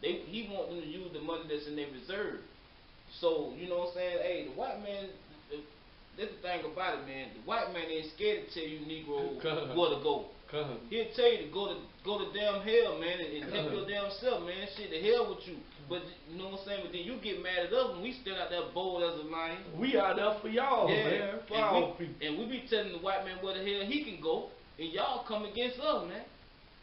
he want them to use the money that's in their reserve. So, you know what I'm saying? Hey, the white man, that's the thing about it, man. The white man ain't scared to tell you Negro where to go. He'll tell you to go to damn hell, man, and help your damn self, man. Shit, the hell with you. But you know what I'm saying? But then you get mad at us when we stand out there bold as a lion. We out there for y'all, man. For our people. And we be telling the white man where the hell he can go, and y'all come against us, man.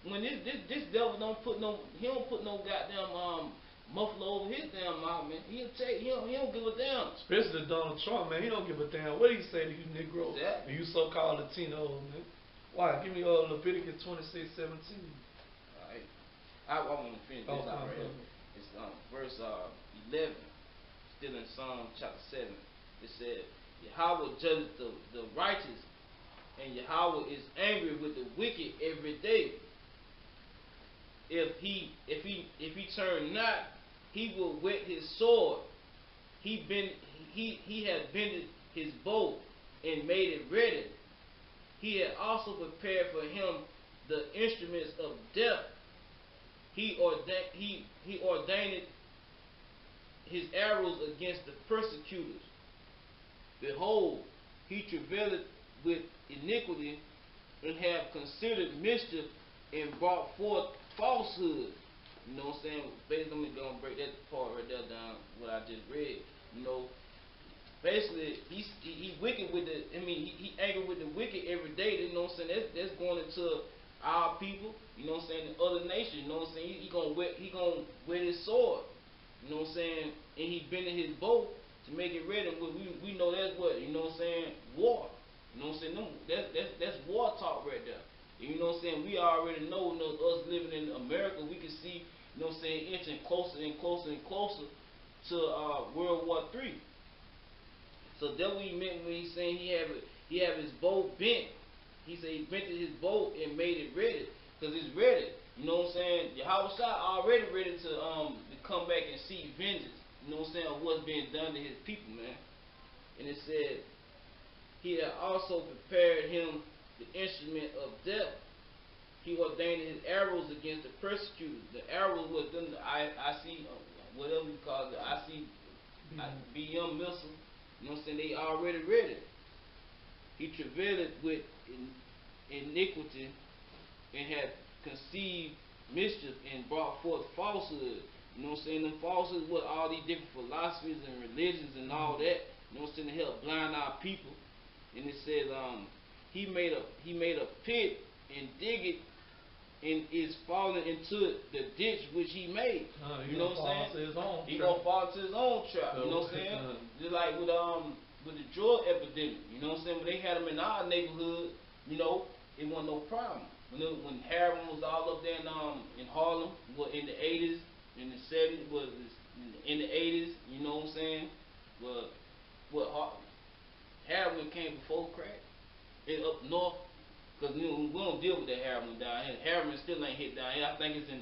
When this devil don't put no goddamn muffler over his damn mouth, man. He don't give a damn. Especially Donald Trump, man. He don't give a damn what he say to you Negroes. Exactly. You so-called Latinos, man. Why? Give me Leviticus 26:17. Alright. I want to finish this out right here. It's verse 11, still in Psalm chapter 7. It said, Yahweh judges the righteous, and Yahweh is angry with the wicked every day. If he turn not, he will whet his sword. He had bended his bow and made it ready. He had also prepared for him the instruments of death. He ordained his arrows against the persecutors. Behold, he travailed with iniquity and have considered mischief and brought forth falsehood. You know what I'm saying? Basically, I'm gonna break that part right there down, what I just read. You know, basically, he wicked with the. I mean, he angry with the wicked every day. You know what I'm saying? That's going into our people. You know what I'm saying? The other nations. You know what I'm saying? He gonna wet his sword. You know what I'm saying? And he bending his bow to make it ready. We know that's what, you know what I'm saying? War. You know what I'm saying? No, that's war talk right there. You know what I'm saying? We already know, us living in America, we can see, you know what I'm saying, inching closer and closer and closer to World War III. So that's what he meant when he's saying he have his bow bent. He said he bent his bow and made it ready, because it's ready. You know what I'm saying? Yahweh Shah already ready to come back and seek vengeance. You know what I'm saying? Of what's being done to his people, man. And it said he had also prepared him the instrument of death. He ordained his arrows against the persecutors. The arrows was them, the IC, whatever you call it, the ICBM missile. You know what I'm saying? They already ready. He travailed with iniquity and had conceived mischief and brought forth falsehood. You know what I'm saying? Them falsehoods with all these different philosophies and religions and all that. You know what I'm saying? To help blind our people. And it says he made a pit and dig it and is falling into the ditch which he made. You know what I'm saying? He gonna fall into his own trap. You know what I'm saying? Just like with the drug epidemic. You know what I'm saying? When they had them in our neighborhood, you know, it wasn't no problem. When heroin was all up there in Harlem, in the 80s, in the 70s, in the 80s, you know what I'm saying? Heroin came before crack. And up north, because we don't deal with that heroin down here. Heroin still ain't hit down here. I think it's in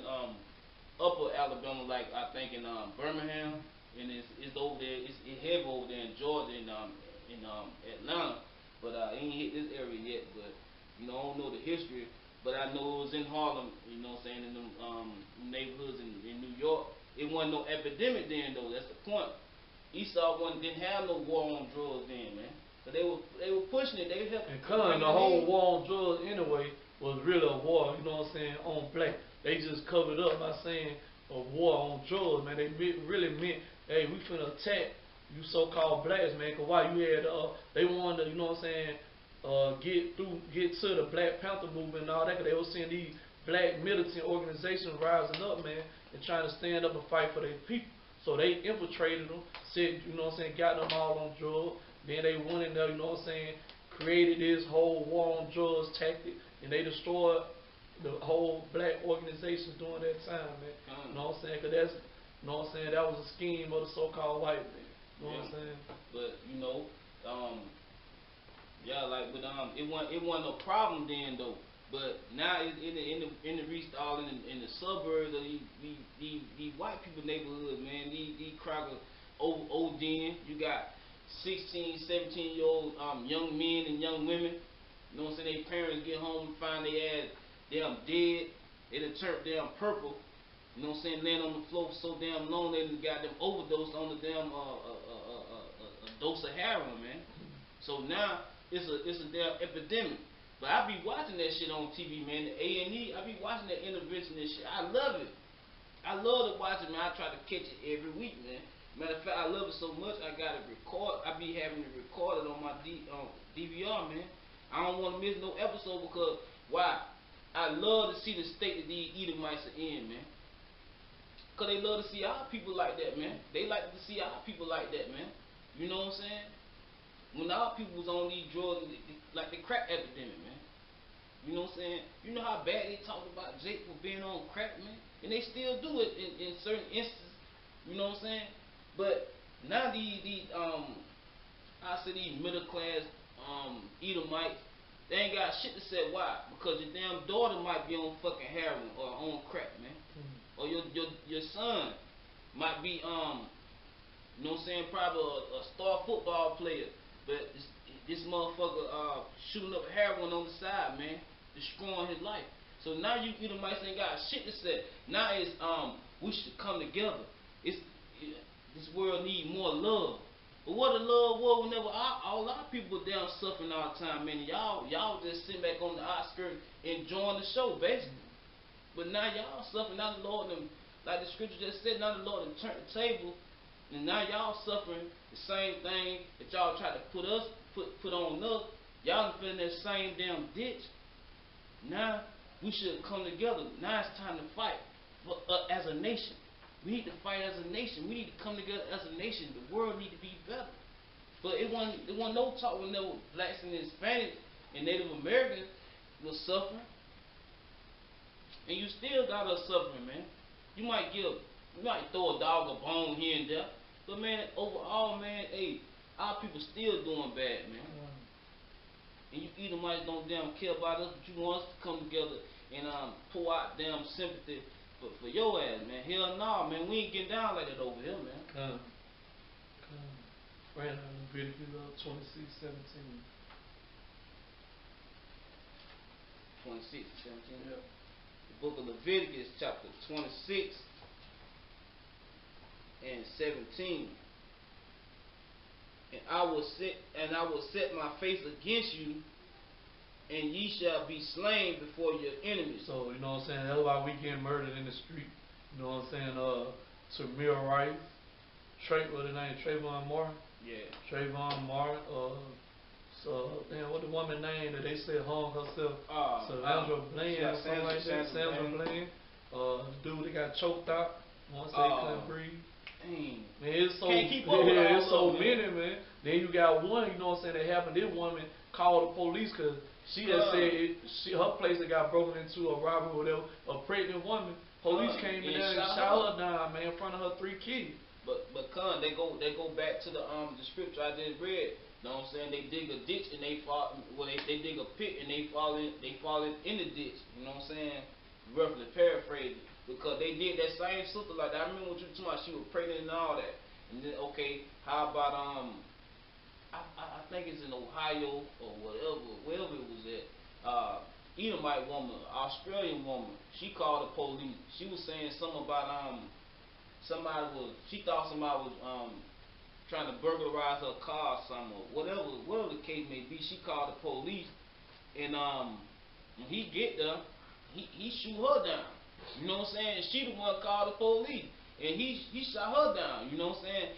upper Alabama, like I think in Birmingham, and it's over there. It's heavy over there in Georgia and in Atlanta, but it ain't hit this area yet. But you know, I don't know the history, but I know it was in Harlem. You know what I'm saying? In them neighborhoods in New York, it wasn't no epidemic then though. That's the point. Esau didn't have no war on drugs then, man. So they were pushing it. They were helping. And the whole war on drugs anyway was really a war. You know what I'm saying? On black. They just covered up by saying a war on drugs, man. They really meant, hey, we finna attack you so-called blacks, man. Cause why you had they wanted to, you know what I'm saying, get to the Black Panther movement and all that. Cause they were seeing these black militant organizations rising up, man, and trying to stand up and fight for their people. So they infiltrated them, said, you know what I'm saying, got them all on drugs. Then they went in there, you know what I'm saying, created this whole war on drugs tactic, and they destroyed the whole black organizations during that time, man. You know what I'm saying? Cause that's, you know what I'm saying, that was a scheme of the so-called white man. You know what I'm saying? But you know, yeah, like with it wasn't no problem then though. But now it's in the reached all in the suburbs of these white people neighborhoods, man. These crackers ODing. You got 16, 17-year-old young men and young women. You know what I'm saying? Their parents get home and find their ass damn dead. They done turned damn purple. You You know what I'm saying? Laying on the floor for so damn long, they got them overdosed on the damn a dose of heroin, man. So now it's a damn epidemic. But I be watching that shit on TV, man. The A&E, I be watching that intervention and shit. I love it. I love to watch it, man. I try to catch it every week, man. Matter of fact, I love it so much, I got it record. I be having it recorded on my DVR, man. I don't want to miss no episode because, why? I love to see the state that these Edomites are in, man. Because they love to see our people like that, man. They like to see our people like that, man. You know what I'm saying? When our people was on these drugs, like the crack epidemic, man. You know what I'm saying? You know how bad they talked about Jake for being on crack, man? And they still do it in certain instances. You know what I'm saying? But now these middle class Edomites, they ain't got shit to say. Why? Because your damn daughter might be on fucking heroin or on crack, man. Or your son might be you know what I'm saying, probably a star football player, but this motherfucker shooting up heroin on the side, man, destroying his life. So now you Edomites ain't got shit to say. Now it's we should come together. This world need more love. But what the love was whenever all our people were down suffering all the time, man. Y'all just sit back on the outskirts enjoying the show, basically. But now y'all suffering. Now the Lord, like the scripture just said, now the Lord turned the table, and now y'all suffering the same thing that y'all try to put on us. Y'all fell in that same damn ditch. Now we should come together. Now it's time to fight as a nation. We need to fight as a nation. We need to come together as a nation. The world need to be better. But it wasn't no talk when there were blacks and Hispanics and Native Americans was suffering. And you still got us suffering, man. You might throw a dog a bone here and there. But man, overall, man, hey, our people still doing bad, man. And you Edomites don't damn care about us, but you want us to come together and pour out damn sympathy for your ass, man. Hell no, man. We ain't getting down like that over here, man. Come. Right now, Leviticus 26:17. 26, 17. Yep. The book of Leviticus, chapter 26 and 17. And I will set my face against you, and ye shall be slain before your enemies. So, you know what I'm saying? That's why we getting murdered in the street. You know what I'm saying? Tamir Rice, what the name? Trayvon Martin? Yeah. Trayvon Martin. What the woman name that they said hung herself? Sandra Bland, something like that. Sandra Bland. The dude that got choked out once they couldn't breathe. Dang. Man, it's so it's so many, man. Then you got one, you know what I'm saying, that happened. This woman called the police because she had said her place that got broken into, a robbery or whatever, a pregnant woman. Police came in there and shot her down, man, in front of her 3 kids. But they go back to the scripture I just read. You know what I'm saying? They dig a ditch and they fall. Well, they dig a pit and they fall in the ditch. You know what I'm saying? Roughly paraphrasing. Because they did that same sister like that. I remember what you were talking about. She was pregnant and all that. And then how about I think it's in Ohio or wherever it was at. Edomite woman, Australian woman. She called the police. She was saying something about she thought somebody was trying to burglarize her car or something, or whatever the case may be. She called the police, and when he get there, he shoot her down. You know what I'm saying? She the one called the police, and he shot her down. You know what I'm saying?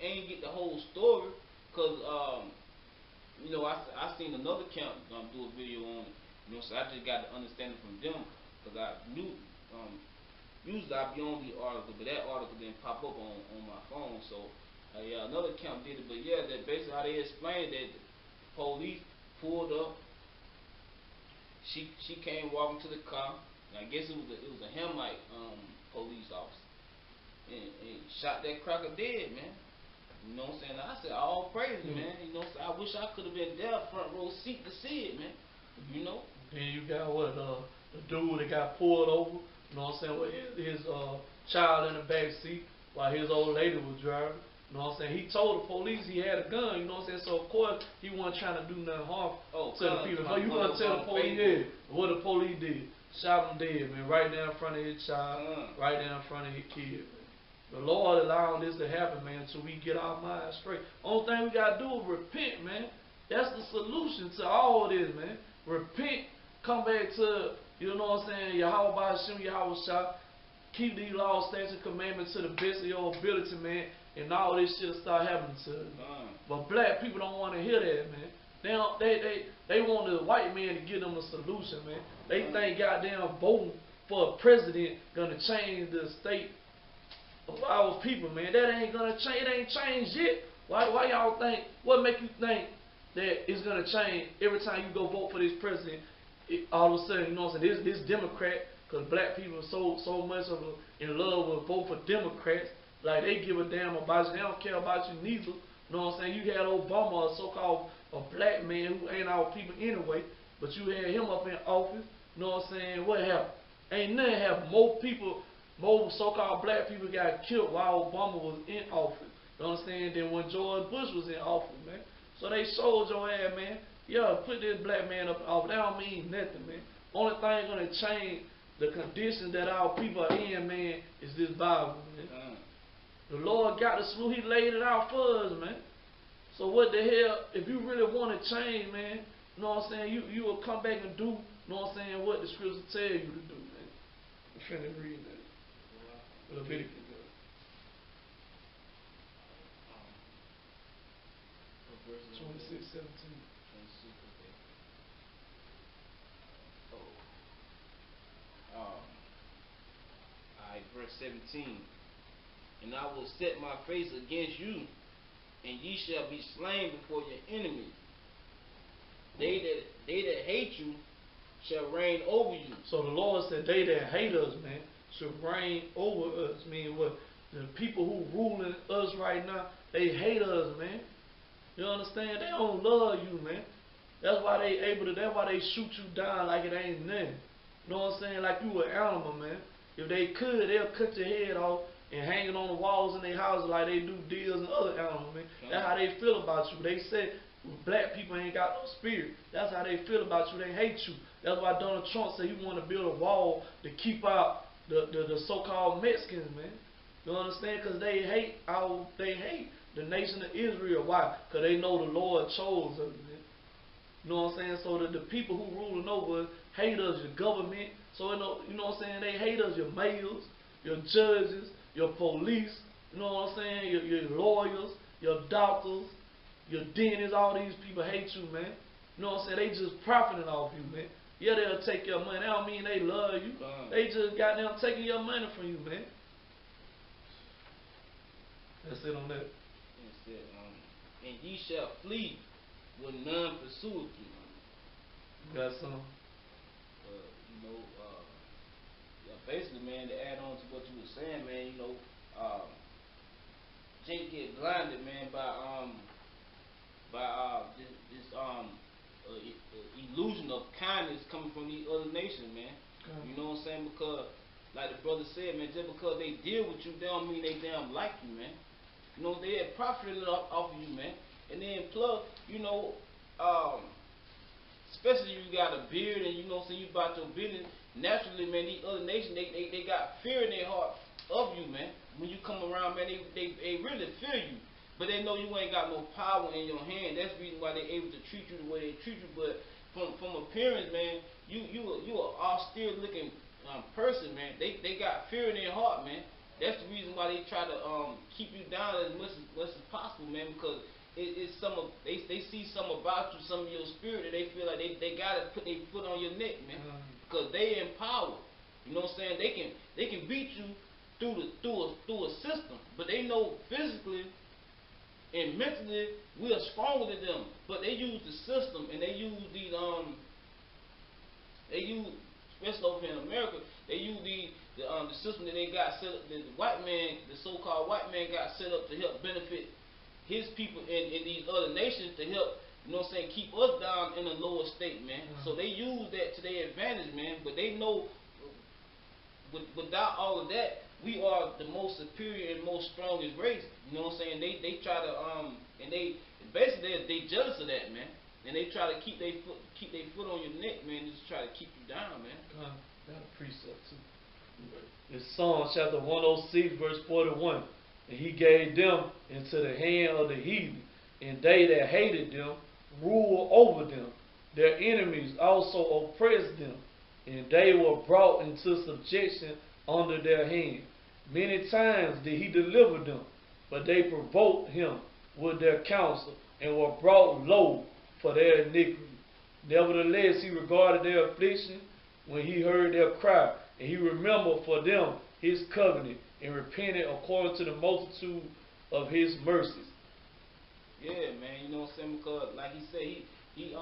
Ain't get the whole story, cause you know I seen another camp do a video on it. You know, so I just got to understand it from them, cause I knew usually I be on the article, but that article didn't pop up on my phone. So yeah, another camp did it, but yeah, that basically how they explained that the police pulled up. She came walking to the car. And I guess it was a Hamite police officer, and shot that cracker dead, man. You know what I'm saying? I said all praise, man. You know what I'm saying? I wish I could have been there, front row seat to see it, man. You know. Then you got the dude that got pulled over. You know what I'm saying? With his child in the back seat while his old lady was driving. You know what I'm saying? He told the police he had a gun. You know what I'm saying? So of course he wasn't trying to do nothing harm to the people. So you want to tell the police what the police did? shot him dead, man, right there in front of his child, right there in front of his kid, man. The Lord allowing this to happen, man, until we get our minds straight. Only thing we got to do is repent, man. That's the solution to all this, man. Repent, come back to, you know what I'm saying, Yahweh Hashem, Yahweh Shah. Keep these laws, statutes, and commandments to the best of your ability, man, and all this shit will start happening to us. But black people don't want to hear that, man. They want the white man to give them a solution, man. They think goddamn voting for a president gonna change the state of our people, man. That ain't gonna change. It ain't changed yet. Why y'all think? What make you think that it's gonna change every time you go vote for this president? All of a sudden, you know what I'm saying? This Democrat, because black people are so much in love with vote for Democrats, like they give a damn about you. They don't care about you neither. You know what I'm saying? You had Obama, a so-called a black man who ain't our people anyway, but you had him up in office. You know what I'm saying? What happened? Ain't nothing happened. More so-called black people got killed while Obama was in office. You know what I'm saying? Than when George Bush was in office, man. So they sold your ass, man. Yeah, put this black man up in office. That don't mean nothing, man. Only thing gonna change the conditions that our people are in, man, is this Bible, man. The Lord got the solution. He laid it out for us, man. So what the hell, if you really want to change, man, you know what I'm saying, you will come back and do, you know what I'm saying, what the scriptures tell you to do, man. I'm finna read that. Leviticus. 26:17. 26, okay. Alright, verse 17. And I will set my face against you, and ye shall be slain before your enemies. They that hate you shall reign over you. So the Lord said they that hate us, man, should reign over us. Meaning what? The people who ruling us right now, they hate us, man. You understand? They don't love you, man. That's why they shoot you down like it ain't nothing. You know what I'm saying? Like you an animal, man. If they could, they'll cut your head off and hang it on the walls in their houses like they do deers and other animals, man. That's how they feel about you. They say black people ain't got no spirit. That's how they feel about you. They hate you. That's why Donald Trump said he want to build a wall to keep out the so-called Mexicans, man. You understand? Because they hate the nation of Israel. Why? Because they know the Lord chose us, man. You know what I'm saying? So that the people who ruling over us hate us, your government. So you know what I'm saying? They hate us, your mayors, your judges, your police. You know what I'm saying? Your lawyers, your doctors, your dentists. All these people hate you, man. You know what I'm saying? They just profiting off you, man. Yeah, they'll take your money. That don't mean they love you. They just got them taking your money from you, man. That's it on that. It said, and ye shall flee when none pursueth you. You got some? Basically, man, to add on to what you were saying, man, Jake get blinded, man, by this illusion of kindness coming from these other nations, man. You know what I'm saying? Because, like the brother said, man, just because they deal with you, they don't mean they damn like you, man. You know, they had profited off of you, man. And then plus, especially if you got a beard and you know what I'm saying, you about your business, naturally, man, these other nations, they got fear in their heart of you, man. When you come around, man, they really fear you. But they know you ain't got no power in your hand. That's the reason why they able to treat you the way they treat you. But from appearance, man, you a austere looking person, man. They got fear in their heart, man. That's the reason why they try to keep you down as much as possible, man, because it's they see something about you, some of your spirit, that they feel like they gotta put their foot on your neck, man, because they in power. You know what I'm saying? They can beat you through a system, but they know physically and mentally we are stronger than them. But they use the system, and they use these especially over in America, they use the system that they got set up, that the white man, the so-called white man, got set up to help benefit his people in these other nations, to help, you know what I'm saying, keep us down in a lower state, man. So they use that to their advantage, man. But they know without all of that, we are the most superior and most strongest race. You know what I'm saying? They try to and they basically they jealous of that, man. And they try to keep their foot on your neck, man, just try to keep you down, man. Got a precept too. It's Psalm chapter 106, verse 41. And he gave them into the hand of the heathen, and they that hated them ruled over them. Their enemies also oppressed them, and they were brought into subjection under their hand. Many times did he deliver them, but they provoked him with their counsel, and were brought low for their iniquity. Nevertheless, he regarded their affliction when he heard their cry, and he remembered for them his covenant, and repented according to the multitude of his mercies. Yeah, man, you know what I'm saying? Because, like he said, he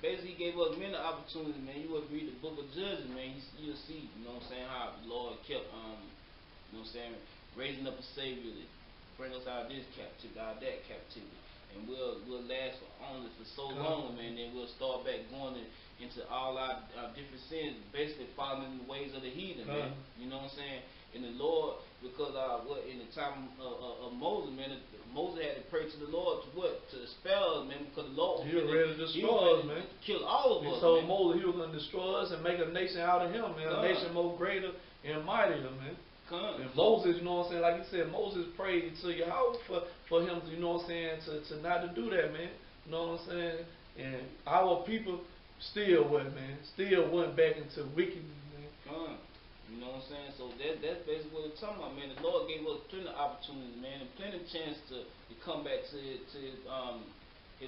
basically gave us many opportunities, man. You would read the book of Judges, man. You'll see, you know what I'm saying, how the Lord kept, you know what I'm saying, raising up a Savior to bring us out of this captivity, out of that captivity. And we'll last only for so long, man. Then we'll start back going into all our different sins, basically following the ways of the heathen, man. You know what I'm saying? And the Lord, because in the time of Moses, man, Moses had to pray to the Lord to expel us, man, because the Lord he was ready to destroy us, man. Kill all of us. He told Moses he was going to destroy us and make a nation out of him, man. A nation more greater and mightier, man. And Moses, you know what I'm saying, like you said, Moses prayed to Yahweh for him, you know what I'm saying, to not to do that, man. You know what I'm saying? And our people still went, man. Still went back into wickedness, man. You know what I'm saying? So that's basically what we're talking about, man. The Lord gave us plenty of opportunities, man, and plenty of chance to come back to his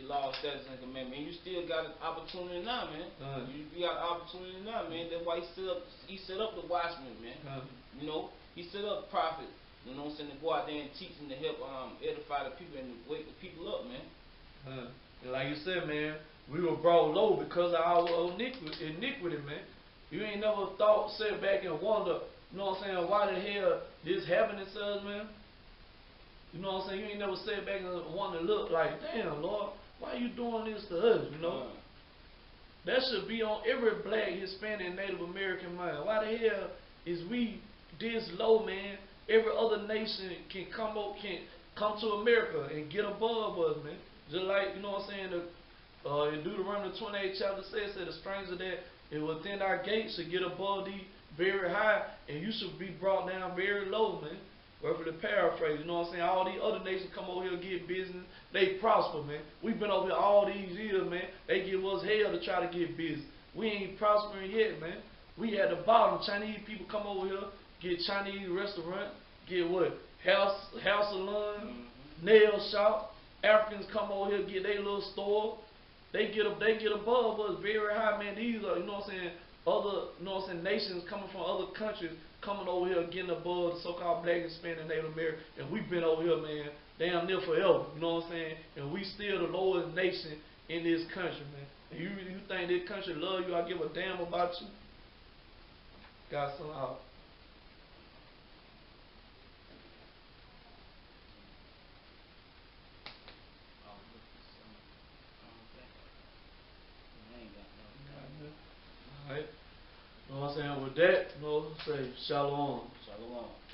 law, statutes, and commandments. And you still got an opportunity now, man. You got an opportunity now, man. That's why he set up the watchmen, man. You know, he set up prophets, you know what I'm saying, to go out there and teach and to help edify the people and wake the people up, man. And like you said, man, we were brought low because of our iniquity, man. You ain't never sit back and wonder, you know what I'm saying, why the hell this happening to us, man? You know what I'm saying? You ain't never sit back and wonder, look like, damn, Lord, why you doing this to us, you know? That should be on every black, Hispanic, Native American mind. Why the hell is we this low, man? Every other nation can come to America and get above us, man. Just like, you know what I'm saying, in Deuteronomy 28 chapter 6 said the stranger that is within our gates should get above thee very high, and you should be brought down very low, man. Roughly paraphrase, you know what I'm saying? All these other nations come over here and get business, they prosper, man. We've been over here all these years, man. They give us hell to try to get business. We ain't prospering yet, man. We at the bottom. Chinese people come over here, get Chinese restaurant, get what? Hair salon, nail shop. Africans come over here, get their little store. They get above us very high, man. These are, you know what I'm saying, other, you know what I'm saying, nations coming from other countries coming over here getting above the so-called black, Hispanic, and Native American. And we've been over here, man, damn near forever, you know what I'm saying? And we still the lowest nation in this country, man. And you think this country love you, I give a damn about you? Got some out. Alright. You know what I'm saying? With that, you know, say shalom. Shalom.